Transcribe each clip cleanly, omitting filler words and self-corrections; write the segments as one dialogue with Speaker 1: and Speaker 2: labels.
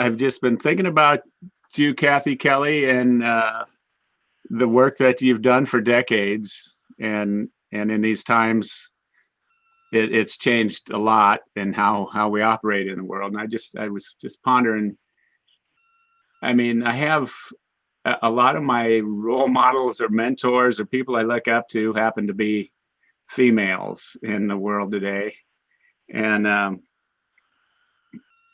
Speaker 1: I've just been thinking about you, Kathy Kelly, and the work that you've done for decades, and in these times, it's changed a lot in how we operate in the world. And I was just pondering. I mean, I have a lot of my role models or mentors or people I look up to happen to be females in the world today, and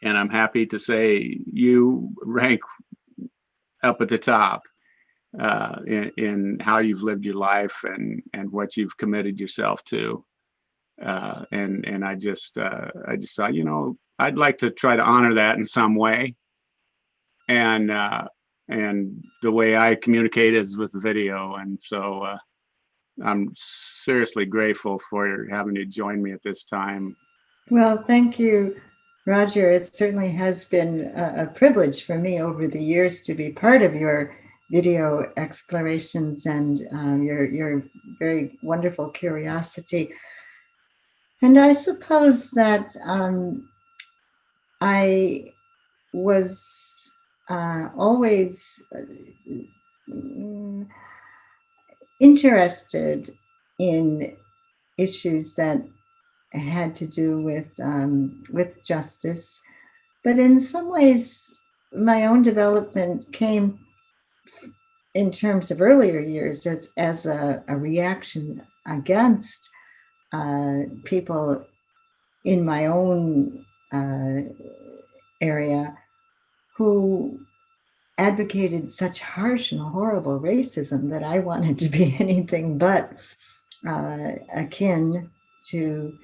Speaker 1: and I'm happy to say you rank up at the top in how you've lived your life and what you've committed yourself to. And I just thought, I'd like to try to honor that in some way. And and the way I communicate is with video. And so I'm seriously grateful for having you join me at this time.
Speaker 2: Well, thank you, Roger. It certainly has been a privilege for me over the years to be part of your video explorations and your very wonderful curiosity. And I suppose that I was always interested in issues that had to do with justice, but in some ways, my own development came in terms of earlier years as a reaction against people in my own uh, area who advocated such harsh and horrible racism that I wanted to be anything but akin to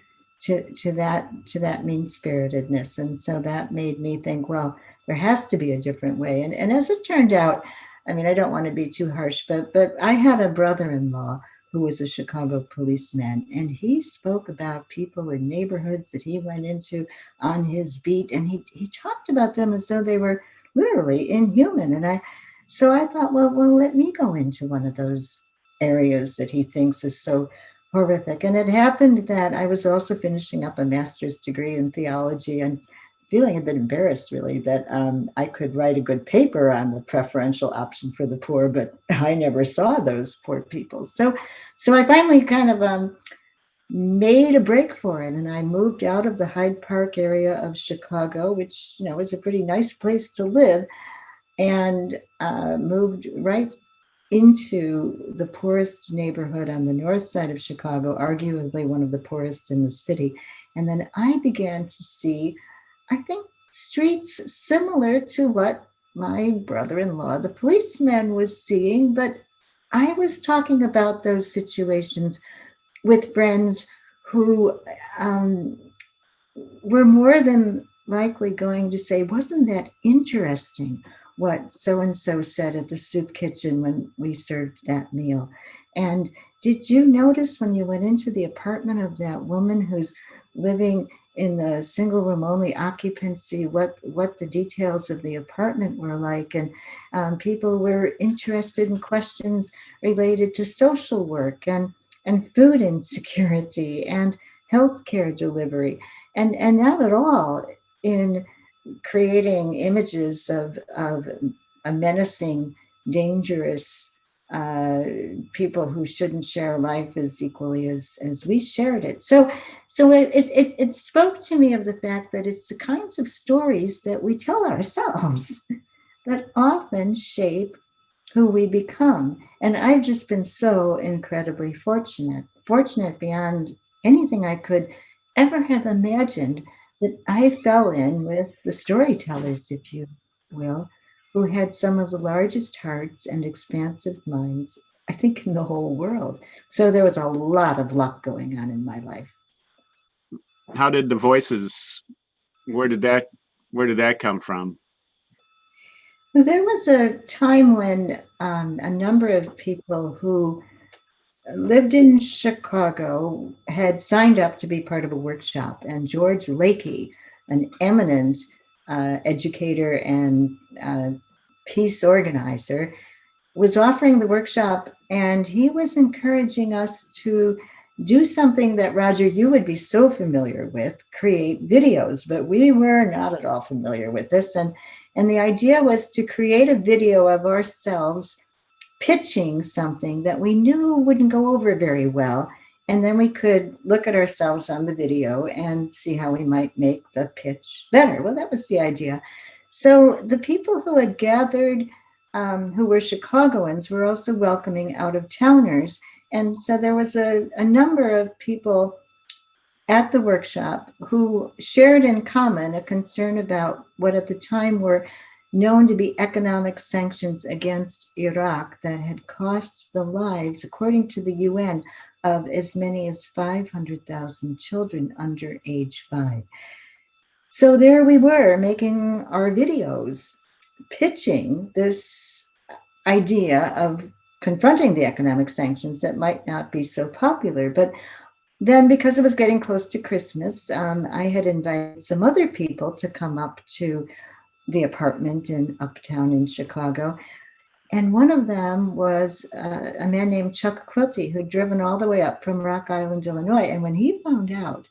Speaker 2: to that mean spiritedness, and so that made me think, well, there has to be a different way. And as it turned out, I mean, I don't want to be too harsh, but I had a brother-in-law who was a Chicago policeman, and he spoke about people in neighborhoods that he went into on his beat, and he talked about them as though they were literally inhuman. And I thought, well, let me go into one of those areas that he thinks is so horrific. And it happened that I was also finishing up a master's degree in theology and feeling a bit embarrassed, really, that I could write a good paper on the preferential option for the poor, but I never saw those poor people. So I finally kind of made a break for it, and I moved out of the Hyde Park area of Chicago, which is a pretty nice place to live, and moved right into the poorest neighborhood on the north side of Chicago, arguably one of the poorest in the city. And then I began to see, I think, streets similar to what my brother in law, the policeman, was seeing. But I was talking about those situations with friends who um, were more than likely going to say, "Wasn't that interesting what so and so said at the soup kitchen when we served that meal? And did you notice when you went into the apartment of that woman who's living in the single room only occupancy, what the details of the apartment were like?" And people were interested in questions related to social work and food insecurity and healthcare delivery, and not at all in creating images of a menacing, dangerous uh, people who shouldn't share life as equally as we shared it. So it spoke to me of the fact that it's the kinds of stories that we tell ourselves that often shape who we become. And I've just been so incredibly fortunate beyond anything I could ever have imagined, that I fell in with the storytellers, if you will, who had some of the largest hearts and expansive minds, I think, in the whole world. So there was a lot of luck going on in my life.
Speaker 1: How did the voices? Where did that where did that come from?
Speaker 2: Well, there was a time when a number of people who lived in Chicago had signed up to be part of a workshop, and George Lakey, an eminent educator and uh, peace organizer, was offering the workshop, and he was encouraging us to do something that, Roger, you would be so familiar with, create videos. But we were not at all familiar with this. And the idea was to create a video of ourselves pitching something that we knew wouldn't go over very well. And then we could look at ourselves on the video and see how we might make the pitch better. Well, that was the idea. So the people who had gathered, who were Chicagoans, were also welcoming out of towners. And so there was a number of people at the workshop who shared in common a concern about what at the time were known to be economic sanctions against Iraq that had cost the lives, according to the UN, of as many as 500,000 children under age 5. So there we were making our videos, pitching this idea of confronting the economic sanctions that might not be so popular. But then, because it was getting close to Christmas, I had invited some other people to come up to the apartment in Uptown in Chicago. And one of them was a man named Chuck Quilty, who'd driven all the way up from Rock Island, Illinois. And when he found out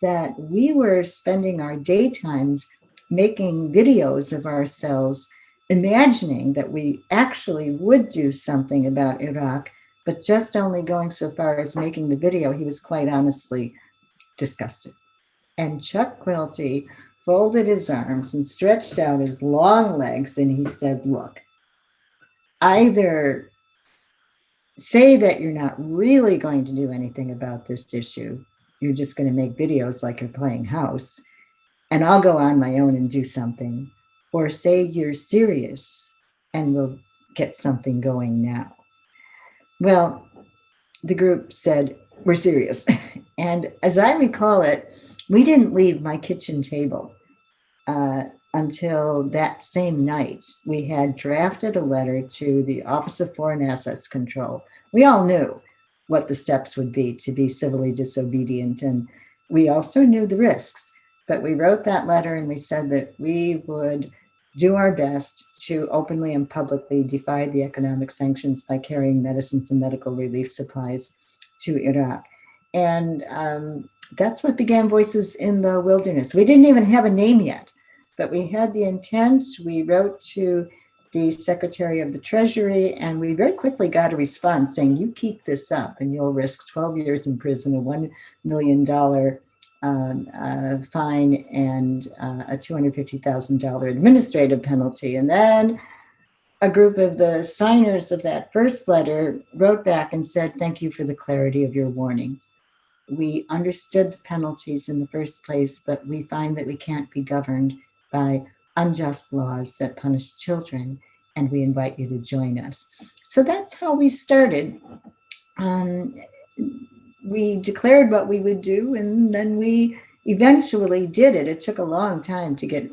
Speaker 2: that we were spending our daytimes making videos of ourselves, imagining that we actually would do something about Iraq, but just only going so far as making the video, he was quite honestly disgusted. And Chuck Quilty folded his arms and stretched out his long legs, and he said, "Look, either say that you're not really going to do anything about this issue, you're just going to make videos like you're playing house, and I'll go on my own and do something, or say you're serious and we'll get something going now." Well, the group said, "We're serious." And as I recall it, we didn't leave my kitchen table uh, until that same night. We had drafted a letter to the Office of Foreign Assets Control. We all knew what the steps would be to be civilly disobedient, and we also knew the risks. But we wrote that letter and we said that we would do our best to openly and publicly defy the economic sanctions by carrying medicines and medical relief supplies to Iraq. And that's what began Voices in the Wilderness. We didn't even have a name yet, but we had the intent. We wrote to the Secretary of the Treasury, and we very quickly got a response saying, "You keep this up and you'll risk 12 years in prison, a $1 million fine, and a $250,000 administrative penalty." And then a group of the signers of that first letter wrote back and said, "Thank you for the clarity of your warning. We understood the penalties in the first place, but we find that we can't be governed by unjust laws that punish children, and we invite you to join us." So that's how we started. Um, we declared what we would do, and then we eventually did it. It took a long time to get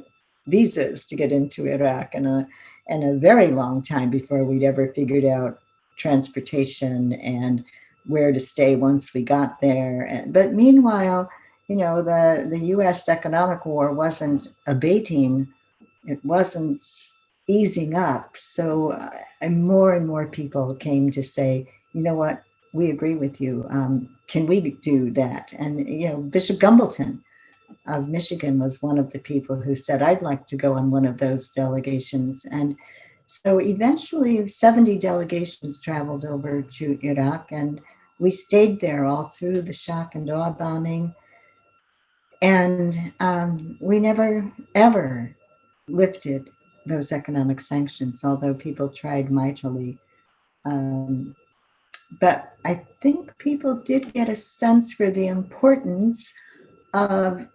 Speaker 2: visas to get into Iraq, and a very long time before we'd ever figured out transportation and where to stay once we got there. But meanwhile, the U.S. economic war wasn't abating. It wasn't easing up. So more and more people came to say, "You know what? We agree with you. Can we do that?" And Bishop Gumbleton of Michigan was one of the people who said, "I'd like to go on one of those delegations." And so eventually 70 delegations traveled over to Iraq, and we stayed there all through the shock and awe bombing. And we never, ever lifted those economic sanctions, although people tried mightily. Um, but I think people did get a sense for the importance of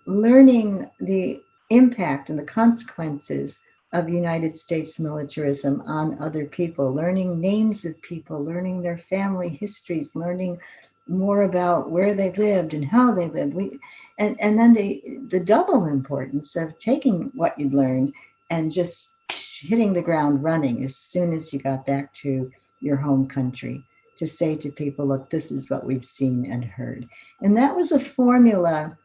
Speaker 2: learning the impact and the consequences of United States militarism on other people, learning names of people, learning their family histories, learning more about where they lived and how they lived. And then the double importance of taking what you'd learned and just hitting the ground running as soon as you got back to your home country, to say to people, "Look, this is what we've seen and heard." And that was a formula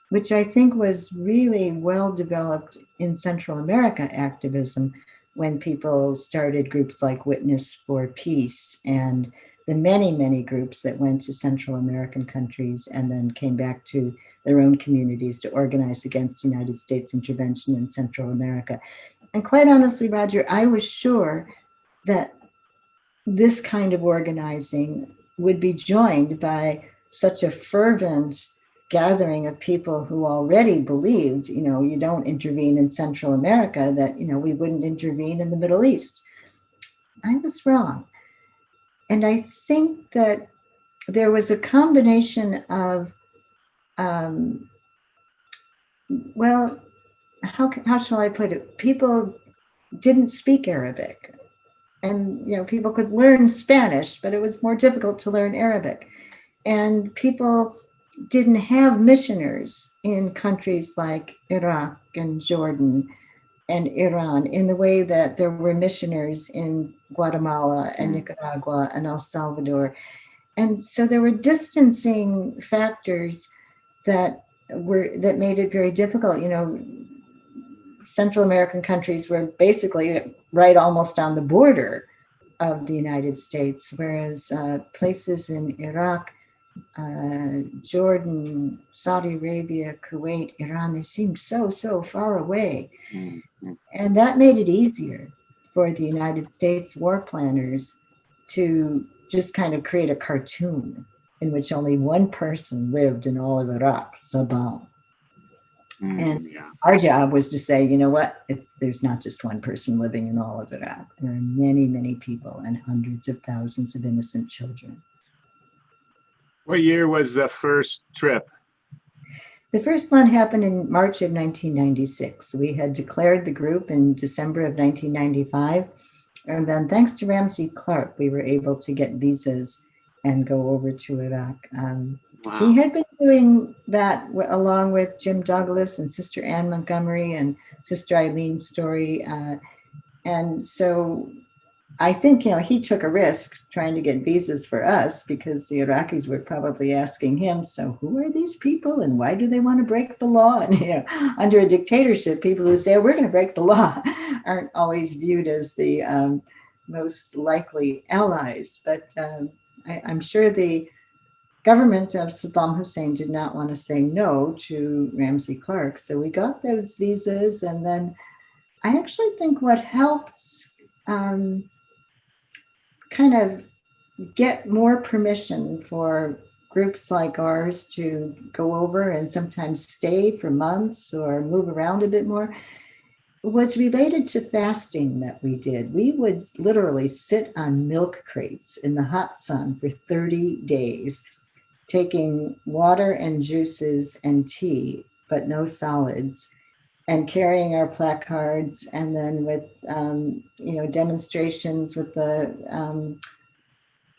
Speaker 2: which I think was really well developed in Central America activism, when people started groups like Witness for Peace and the many, many groups that went to Central American countries and then came back to their own communities to organize against United States intervention in Central America. And quite honestly, Roger, I was sure that this kind of organizing would be joined by such a fervent gathering of people who already believed, you don't intervene in Central America, that, we wouldn't intervene in the Middle East. I was wrong. And I think that there was a combination of, um, well, how shall I put it? People didn't speak Arabic. And, people could learn Spanish, but it was more difficult to learn Arabic. And people didn't have missioners in countries like Iraq and Jordan and Iran in the way that there were missioners in Guatemala and Nicaragua and El Salvador. And so there were distancing factors that made it very difficult. Central American countries were basically right almost on the border of the United States, whereas places in Iraq, Jordan, Saudi Arabia, Kuwait, Iran, they seemed so far away.
Speaker 1: Mm-hmm.
Speaker 2: And that made it easier for the United States war planners to just kind of create a cartoon in which only one person lived in all of Iraq, Saddam. And
Speaker 1: Yeah.
Speaker 2: our job was to say, you know what, there's not just one person living in all of Iraq. There are many, many people and hundreds of thousands of innocent children.
Speaker 1: What year was the first trip?
Speaker 2: The first one happened in March of 1996. We had declared the group in December of 1995. And then thanks to Ramsey Clark, we were able to get visas and go over to Iraq.
Speaker 1: Wow.
Speaker 2: He had been doing that along with Jim Douglas and Sister Anne Montgomery and Sister Eileen Story. And so I think, he took a risk trying to get visas for us because the Iraqis were probably asking him, so who are these people and why do they want to break the law? And, under a dictatorship, people who say, we're going to break the law aren't always viewed as the most likely allies. But I'm sure the government of Saddam Hussein did not want to say no to Ramsey Clark. So we got those visas. And then I actually think what helped kind of get more permission for groups like ours to go over and sometimes stay for months or move around a bit more was related to fasting that we did. We would literally sit on milk crates in the hot sun for 30 days, taking water and juices and tea, but no solids, and carrying our placards, and then with demonstrations with the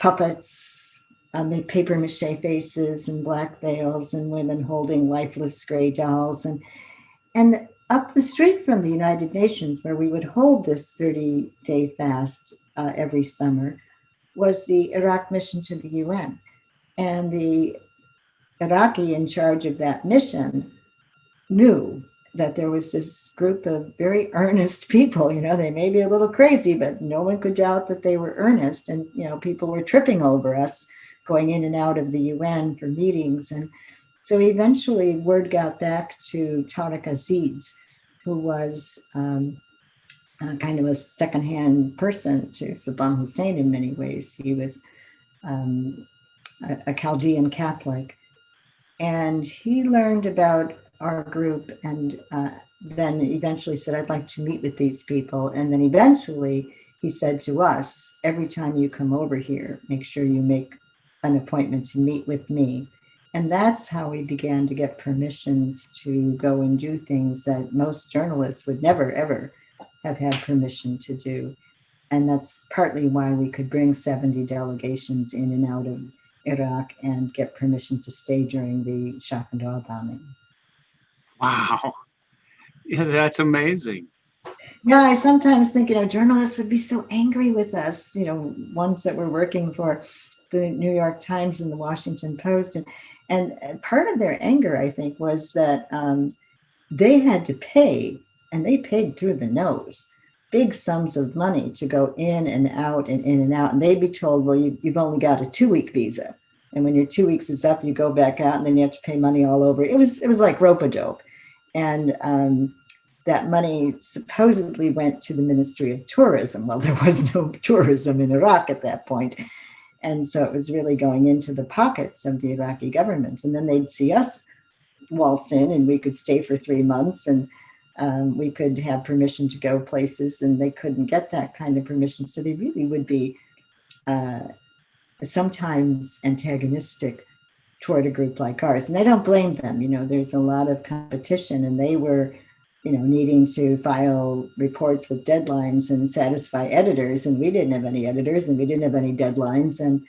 Speaker 2: puppets, made paper mache faces and black veils, and women holding lifeless gray dolls, and up the street from the United Nations, where we would hold this 30-day fast every summer, was the Iraq mission to the UN, and the Iraqi in charge of that mission knew that there was this group of very earnest people. They may be a little crazy, but no one could doubt that they were earnest. And, people were tripping over us going in and out of the UN for meetings. And so eventually word got back to Tariq Aziz, who was kind of a secondhand person to Saddam Hussein in many ways. He was a Chaldean Catholic. And he learned about our group and then eventually said, I'd like to meet with these people. And then eventually he said to us, every time you come over here, make sure you make an appointment to meet with me. And that's how we began to get permissions to go and do things that most journalists would never, ever have had permission to do. And that's partly why we could bring 70 delegations in and out of Iraq and get permission to stay during the shock and awe bombing.
Speaker 1: Wow. Yeah, that's amazing.
Speaker 2: Yeah, I sometimes think, journalists would be so angry with us, ones that were working for the New York Times and the Washington Post. And part of their anger, I think, was that they had to pay, and they paid through the nose, big sums of money to go in and out and in and out. And they'd be told, well, you've only got a 2-week visa. And when your 2 weeks is up, you go back out and then you have to pay money all over. It was like rope-a-dope. And that money supposedly went to the Ministry of Tourism. Well, there was no tourism in Iraq at that point. And so it was really going into the pockets of the Iraqi government. And then they'd see us waltz in and we could stay for 3 months and we could have permission to go places and they couldn't get that kind of permission. So they really would be uh, sometimes antagonistic toward a group like ours. And I don't blame them. There's a lot of competition and they were, needing to file reports with deadlines and satisfy editors. And we didn't have any editors and we didn't have any deadlines. And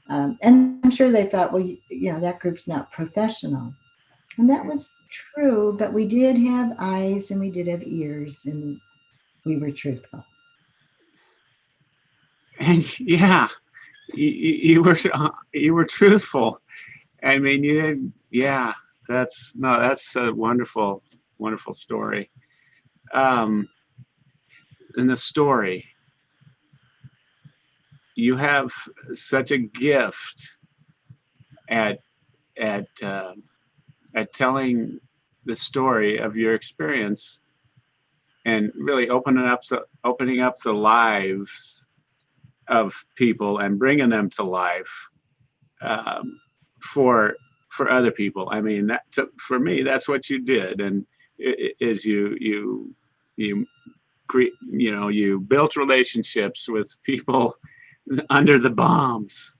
Speaker 2: I'm sure they thought, well, that group's not professional. And that was true, but we did have eyes and we did have ears and we were truthful.
Speaker 1: And yeah, you were truthful. I mean, you did. Yeah, that's a wonderful story. Um, in the story, you have such a gift at at uh, at telling the story of your experience and really opening up the lives of people and bringing them to life, um, for other people. I mean, for me, that's what you did, and is you you built relationships with people under the bombs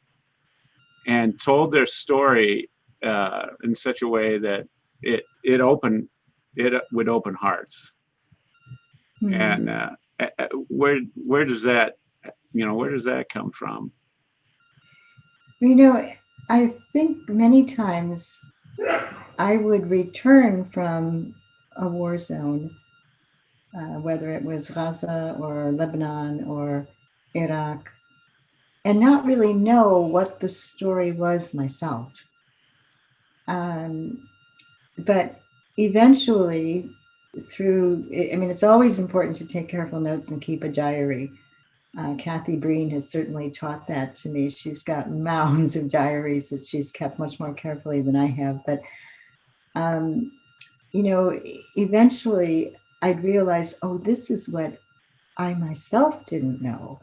Speaker 1: and told their story in such a way that it would open hearts.
Speaker 2: Hmm.
Speaker 1: And where does that where does that come from?
Speaker 2: You know, I think many times I would return from a war zone, whether it was Gaza or Lebanon or Iraq, and not really know what the story was myself. Um, but eventually, I mean, it's always important to take careful notes and keep a diary. Kathy Breen has certainly taught that to me. She's got mounds of diaries that she's kept much more carefully than I have. But, um, you know, eventually I'd realize, oh, this is what I myself didn't know.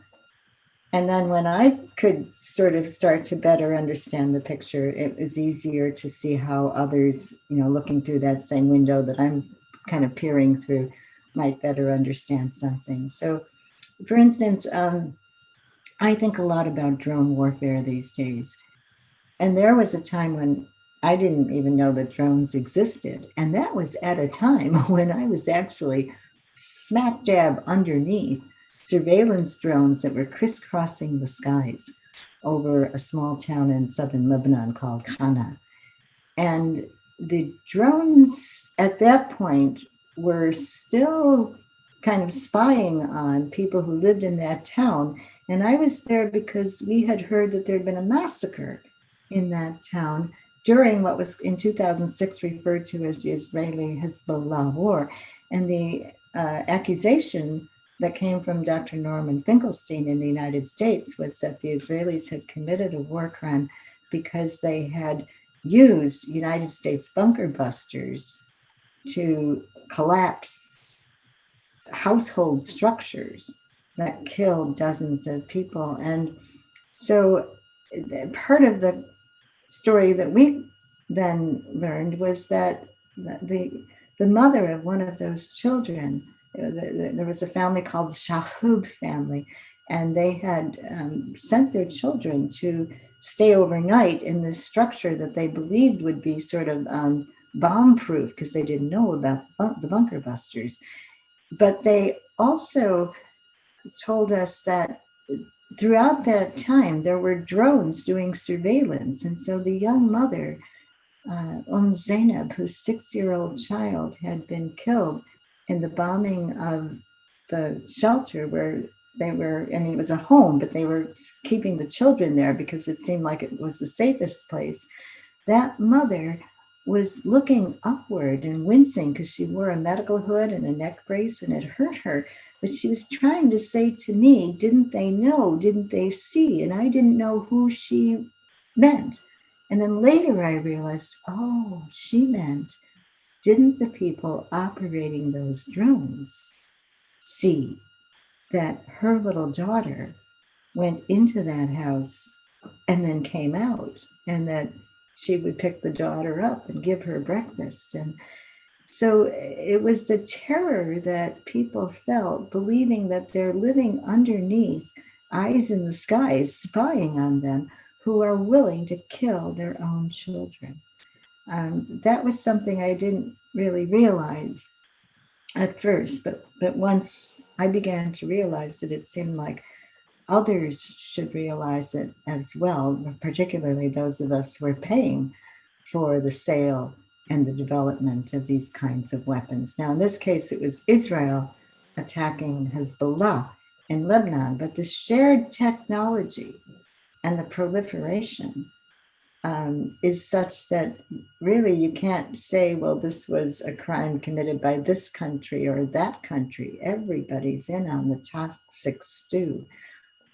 Speaker 2: And then when I could sort of start to better understand the picture, it was easier to see how others, looking through that same window that I'm kind of peering through, might better understand something. So, for instance, I think a lot about drone warfare these days. And there was a time when I didn't even know that drones existed. And that was at a time when I was actually smack dab underneath surveillance drones that were crisscrossing the skies over a small town in southern Lebanon called Khana. And the drones at that point were still kind of spying on people who lived in that town. And I was there because we had heard that there had been a massacre in that town during what was in 2006 referred to as the Israeli Hezbollah war. And the accusation that came from Dr. Norman Finkelstein in the United States was that the Israelis had committed a war crime because they had used United States bunker busters to collapse household structures that killed dozens of people. And so part of the story that we then learned was that the the mother of one of those children, there was a family called the Shahub family, and they had sent their children to stay overnight in this structure that they believed would be sort of bomb proof because they didn't know about the bunker busters. But they also told us that throughout that time there were drones doing surveillance. And so the young mother, Zainab, whose 6-year old child had been killed in the bombing of the shelter where they were, I mean, it was a home, but they were keeping the children there because it seemed like it was the safest place. That mother was looking upward and wincing because she wore a medical hood and a neck brace and it hurt her. But she was trying to say to me, didn't they know? Didn't they see? And I didn't know who she meant. And then later I realized, oh, she meant, didn't the people operating those drones see that her little daughter went into that house and then came out, and that she would pick the daughter up and give her breakfast? And so it was the terror that people felt, believing that they're living underneath eyes in the skies spying on them, who are willing to kill their own children. That was something I didn't really realize at first, but once I began to realize it, it seemed like others should realize it as well, particularly those of us who are paying for the sale and the development of these kinds of weapons. Now, in this case, it was Israel attacking Hezbollah in Lebanon, but the shared technology and the proliferation is such that really you can't say, well, this was a crime committed by this country or that country. Everybody's in on the toxic stew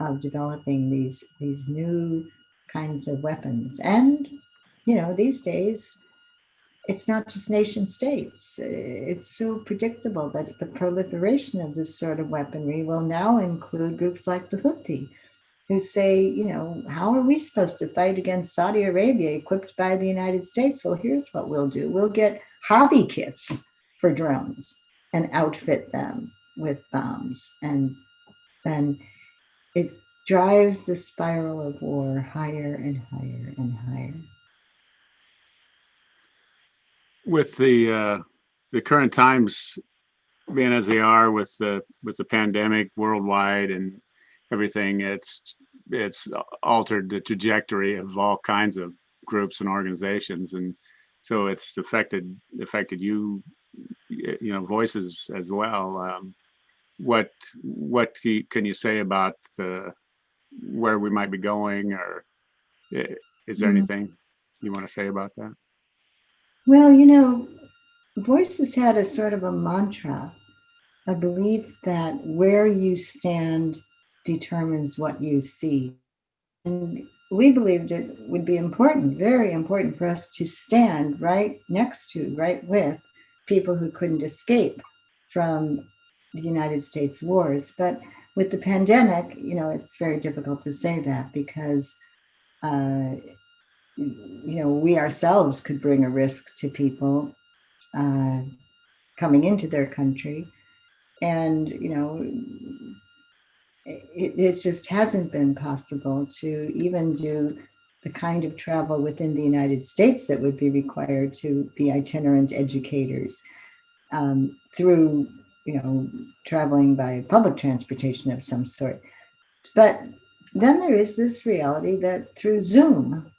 Speaker 2: of developing these new kinds of weapons. And these days it's not just nation states. It's so predictable that the proliferation of this sort of weaponry will now include groups like the Houthi, who say, how are we supposed to fight against Saudi Arabia equipped by the United States? Well, here's what we'll do: we'll get hobby kits for drones and outfit them with bombs. And then it drives the spiral of war higher and higher and higher.
Speaker 1: With the current times being as they are, with the pandemic worldwide and everything, it's altered the trajectory of all kinds of groups and organizations, and so it's affected you, voices as well. What can you say about where we might be going, or is there
Speaker 2: Mm.
Speaker 1: anything you want to say about that?
Speaker 2: Well, Voices had a sort of a mantra, a belief that where you stand determines what you see. And we believed it would be important, very important for us to stand right next to, right with people who couldn't escape from the United States wars. But with the pandemic, it's very difficult to say that because, uh, we ourselves could bring a risk to people uh, coming into their country. And, it just hasn't been possible to even do the kind of travel within the United States that would be required to be itinerant educators, through, traveling by public transportation of some sort. But then there is this reality that through Zoom,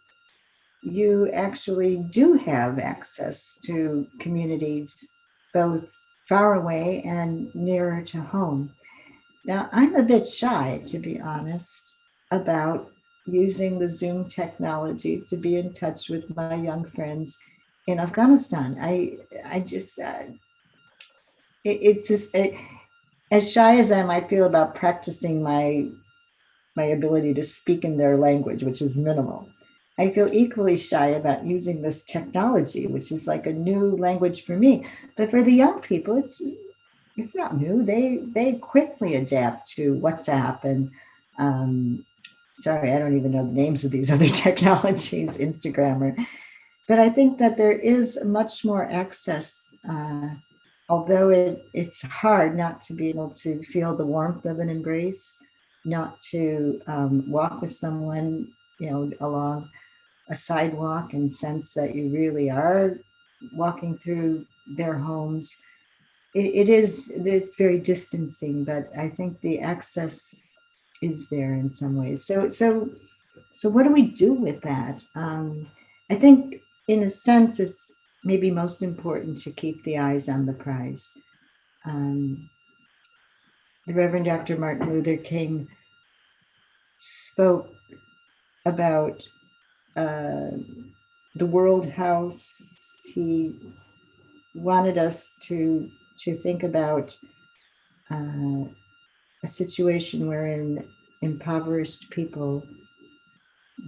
Speaker 2: you actually do have access to communities both far away and nearer to home. Now, I'm a bit shy, to be honest, about using the Zoom technology to be in touch with my young friends in Afghanistan. I just, it's just, as shy as I might feel about practicing my ability to speak in their language, which is minimal, I feel equally shy about using this technology, which is like a new language for me. But for the young people, it's not new. They quickly adapt to WhatsApp and, um, sorry, I don't even know the names of these other technologies, Instagram, but I think that there is much more access. Although it's hard not to be able to feel the warmth of an embrace, not to walk with someone, along a sidewalk and sense that you really are walking through their homes. It's very distancing, but I think the access is there in some ways. So what do we do with that? I think in a sense it's maybe most important to keep the eyes on the prize. um, the Reverend Dr. Martin Luther King spoke about uh, the World House. he wanted us to think about a situation wherein impoverished people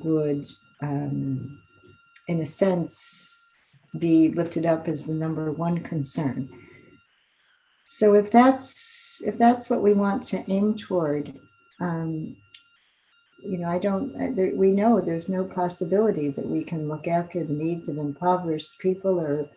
Speaker 2: would, in a sense, be lifted up as the number one concern. So if that's what we want to aim toward, um, I don't. We know there's no possibility that we can look after the needs of impoverished people or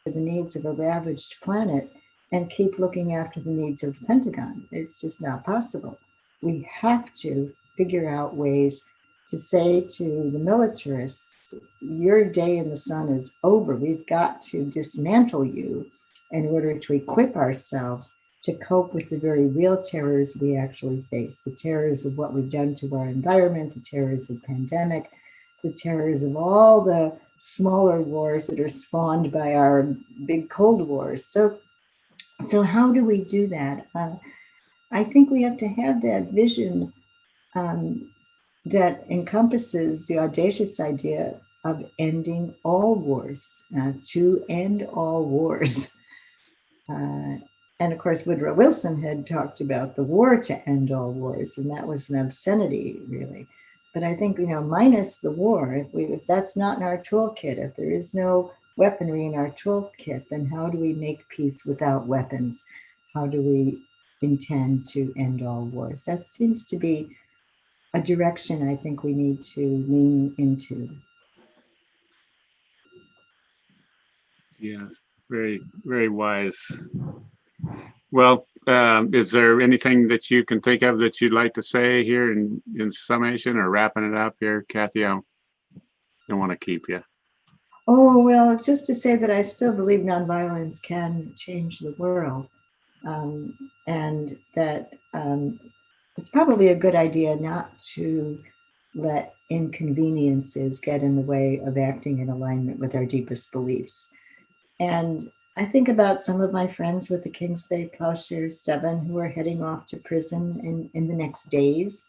Speaker 2: the needs of a ravaged planet and keep looking after the needs of the Pentagon. It's just not possible. We have to figure out ways to say to the militarists, your day in the sun is over. We've got to dismantle you in order to equip ourselves to cope with the very real terrors we actually face, the terrors of what we've done to our environment, the terrors of pandemic, the terrors of all the smaller wars that are spawned by our big Cold Wars. So how do we do that? I think we have to have that vision um, that encompasses the audacious idea of ending all wars, to end all wars. And of course, Woodrow Wilson had talked about the war to end all wars, and that was an obscenity, really. But I think, minus the war, if that's not in our toolkit, if there is no weaponry in our toolkit, then how do we make peace without weapons? How do we intend to end all wars? That seems to be a direction I think we need to lean into.
Speaker 1: Yes, very, very wise. Well, is there anything that you can think of that you'd like to say here in summation or wrapping it up here, Kathy? I don't want to keep you.
Speaker 2: Oh, well, just to say that I still believe nonviolence can change the world, um, and that it's probably a good idea not to let inconveniences get in the way of acting in alignment with our deepest beliefs. And I think about some of my friends with the Kings Bay Plowshares 7 who are heading off to prison in the next days.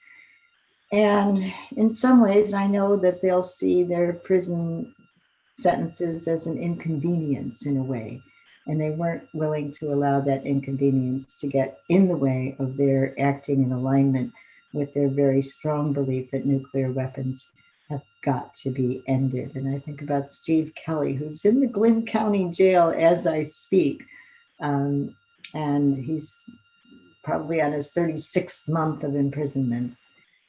Speaker 2: And in some ways, I know that they'll see their prison sentences as an inconvenience in a way. And they weren't willing to allow that inconvenience to get in the way of their acting in alignment with their very strong belief that nuclear weapons have got to be ended. And I think about Steve Kelly, who's in the Glynn County Jail as I speak. Um, and he's probably on his 36th month of imprisonment.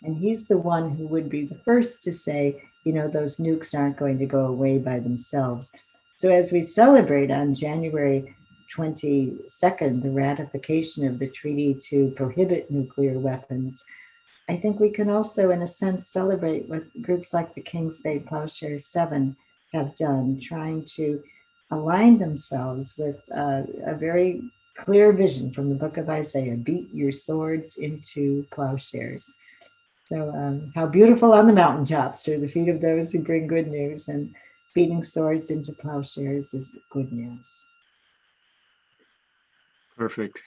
Speaker 2: And he's the one who would be the first to say, those nukes aren't going to go away by themselves. So as we celebrate on January 22nd, the ratification of the treaty to prohibit nuclear weapons, I think we can also, in a sense, celebrate what groups like the Kings Bay Plowshares 7 have done, trying to align themselves with a very clear vision from the book of Isaiah, beat your swords into plowshares. So how beautiful on the mountaintops are the feet of those who bring good news, and beating swords into plowshares is good news.
Speaker 1: Perfect.